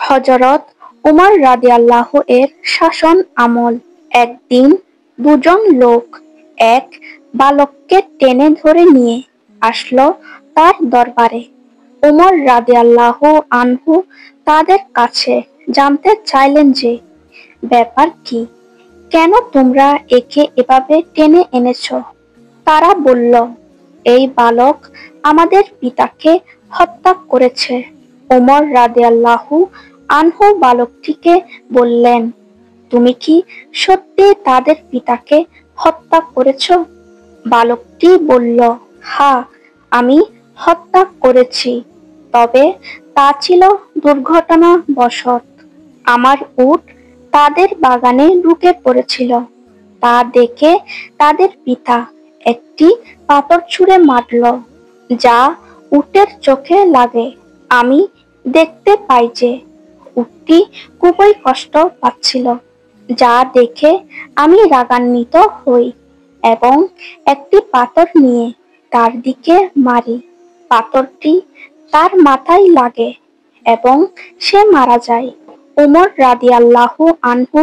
হযরত উমর রাদিয়াল্লাহু এর শাসন আমল। একদিন দুজন লোক এক বালককে টেনে ধরে নিয়ে আসলো তার দরবারে। উমর রাদিয়াল্লাহু আনহু তাদের কাছে জানতে চাইলেন যে ব্যাপার কি, কেন তোমরা একে এভাবে টেনে এনেছ? তারা বলল, এই বালক আমাদের পিতাকে হত্যা করেছে। উমর রাদিয়াল্লাহু আনহু বালকটিকে বললেন, তুমি কি সত্যি তাদের পিতাকে হত্যা করেছ? বালকটি বলল, হ্যাঁ, আমি হত্যা করেছি, তবে তা ছিল দুর্ঘটনাবশত। আমার উট তাদের বাগানে ঢুকে পড়েছিল, তা দেখে তাদের পিতা একটি পাথর ছুঁড়ে মারল, যা উটের চোখে লাগে। আমি দেখতে পাই যে উটটি খুবই কষ্ট পাচ্ছিল, যা দেখে আমি রাগান্বিত হই এবং একটি পাথর নিয়ে তার দিকে মারি। পাথরটি তার মাথায় লাগে এবং সে মারা যায়। উমর রাদিয়াল্লাহু আনহু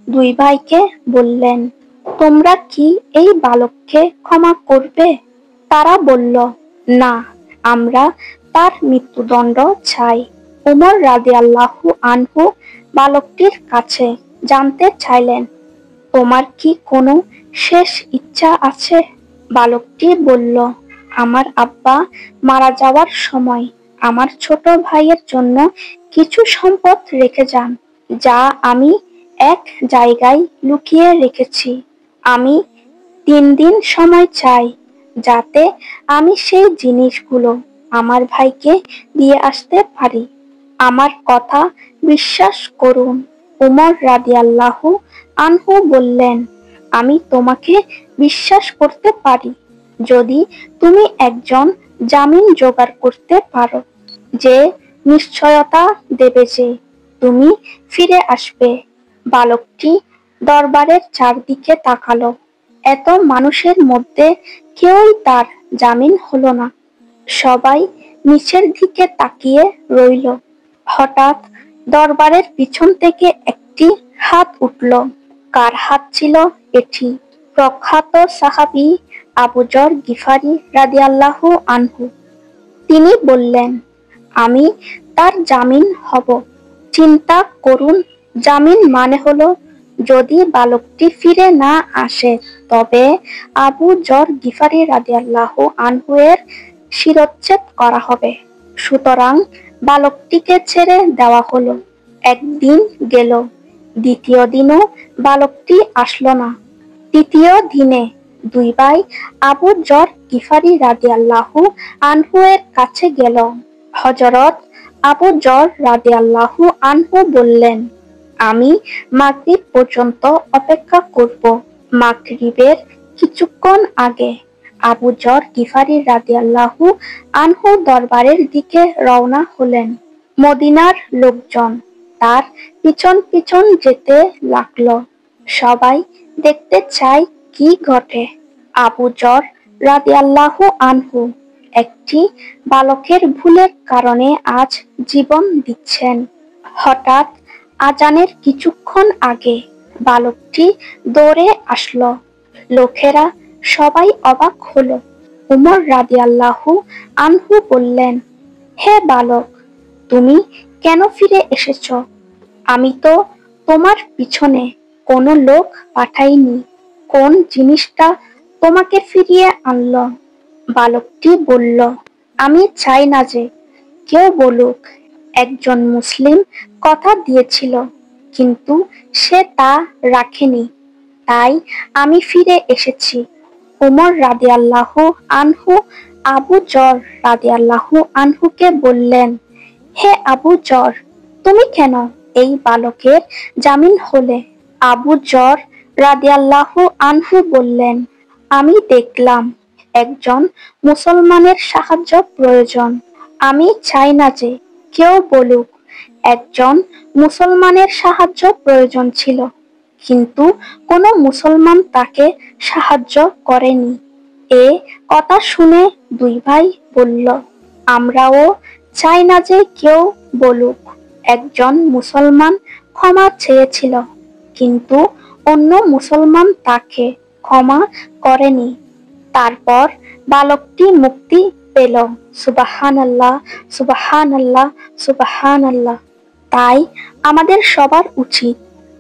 দুই ভাইকে বললেন, তোমরা কি এই বালককে ক্ষমা করবে? তারা বলল, না, আমরা তার মৃত্যুদণ্ড চাই। উমর রাদিয়াল্লাহু আনহু বালকটির কাছে জানতে চাইলেন, তোমার কি কোনো শেষ ইচ্ছা আছে? বালকটি বলল, আমার আব্বা মারা যাওয়ার সময় আমার ছোট ভাইয়ের জন্য কিছু সম্পদ রেখে যান, যা আমি এক জায়গায় লুকিয়ে রেখেছি। আমি 3 দিন সময় চাই, যাতে আমি সেই জিনিসগুলো আমার ভাইকে দিয়ে আসতে পারি। আমার কথা বিশ্বাস করুন। উমর রাদিয়াল্লাহু আনহু বললেন, আমি তোমাকে বিশ্বাস করতে পারি যদি তুমি একজন জামিন জোগাড় করতে পারো, যে নিশ্চয়তা দেবে যে তুমি ফিরে আসবে। বালকটি দরবারের চারদিকে তাকালো। এত মানুষের মধ্যে কেউই তার জামিন হলো না। সবাই নিচের দিকে তাকিয়ে রইল। হঠাৎ দরবারের পিছন থেকে একটি হাত উঠল। কার হাত ছিল এটি? প্রখ্যাত সাহাবী আবু যর গিফারী রাদিয়াল্লাহু আনহু। তিনি বললেন, আমি তার জামিন হব। চিন্তা করুন, জামিন মানে হলো যদি বালকটি ফিরে না আসে, তবে আবু যর গিফারী রাদিয়াল্লাহু আনহু এর শিরচ্ছেদ করা হবে। সুতরাং বালকটিকে ছেড়ে দেওয়া হলো। একদিন গেল, দ্বিতীয় দিনও বালকটি আসলো না। তৃতীয় দিনে দুই ভাই আবু যর গিফারী রাদিয়াল্লাহু আনহু এর কাছে গেল। হযরত আবু যর রাদিয়াল্লাহু আনহু বললেন, আমি মাগরিব পর্যন্ত অপেক্ষা করব। মাগরিবের কিছুক্ষণ আগে আবু যর গিফারী রাদিয়াল্লাহু আনহু দরবারের দিকে রওনা হলেন। মদিনার লোকজন তার পিছন পিছন যেতে লাগলো। সবাই দেখতে চায় কি ঘটে। আবু যর রাদিয়াল্লাহু আনহু একটি বালকের ভুলের কারণে আজ জীবন দিচ্ছেন। হঠাৎ আজানের কিছুক্ষণ আগে বালকটি দৌড়ে আসলো। লোকেরা সবাই অবাক হলো। উমর রাদিয়াল্লাহু আনহু বললেন, হে বালক, তুমি কেন ফিরে এসেছ? আমি তো তোমার পিছনে কোনো লোক পাঠাইনি। কোন জিনিসটা তোমাকে ফিরিয়ে আনলো? বালকটি বলল, আমি চাই না যে কেউ বলুক। একজন মুসলিম কথা দিয়েছিল, কিন্তু সে তা রাখেনি, তাই আমি ফিরে এসেছি। উমর রাদিয়াল্লাহু আনহু আবু যর রাদিয়াল্লাহু আনহুকে বললেন, হে আবু যর, তুমি কেন এই বালকের জামিন হলে? আবু যর রাদিয়াল্লাহু আনহু বললেন, আমি দেখলাম একজন মুসলমানের সাহায্য প্রয়োজন। আমি চাই না যে কেউ বলুক একজন মুসলমানের সাহায্য প্রয়োজন ছিল, কিন্তু কোনো মুসলমান তাকে সাহায্য করেনি। এ কথা শুনে দুই ভাই বলল, আমরাও চাই না যে কেউ বলুক একজন মুসলমান ক্ষমা চেয়েছিল, কিন্তু অন্য মুসলমান তাকে ক্ষমা করেনি। তারপর বালকটি মুক্তি পেল। সুবহানাল্লাহ, সুবহানাল্লাহ, সুবহানাল্লাহ। তাই আমাদের সবার উচিত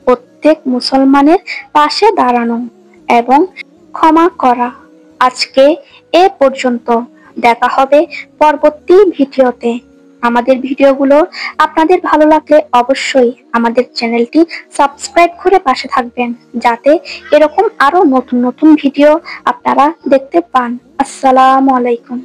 প্রত্যেক মুসলমানের পাশে দাঁড়ানো এবং ক্ষমা করা। আজকে এ পর্যন্ত, দেখা হবে পরবর্তী ভিডিওতে। আমাদের ভিডিওগুলো আপনাদের ভালো লাগলে অবশ্যই আমাদের চ্যানেলটি সাবস্ক্রাইব করে পাশে থাকবেন, যাতে এরকম আরো নতুন নতুন ভিডিও আপনারা দেখতে পান। আসসালামু আলাইকুম।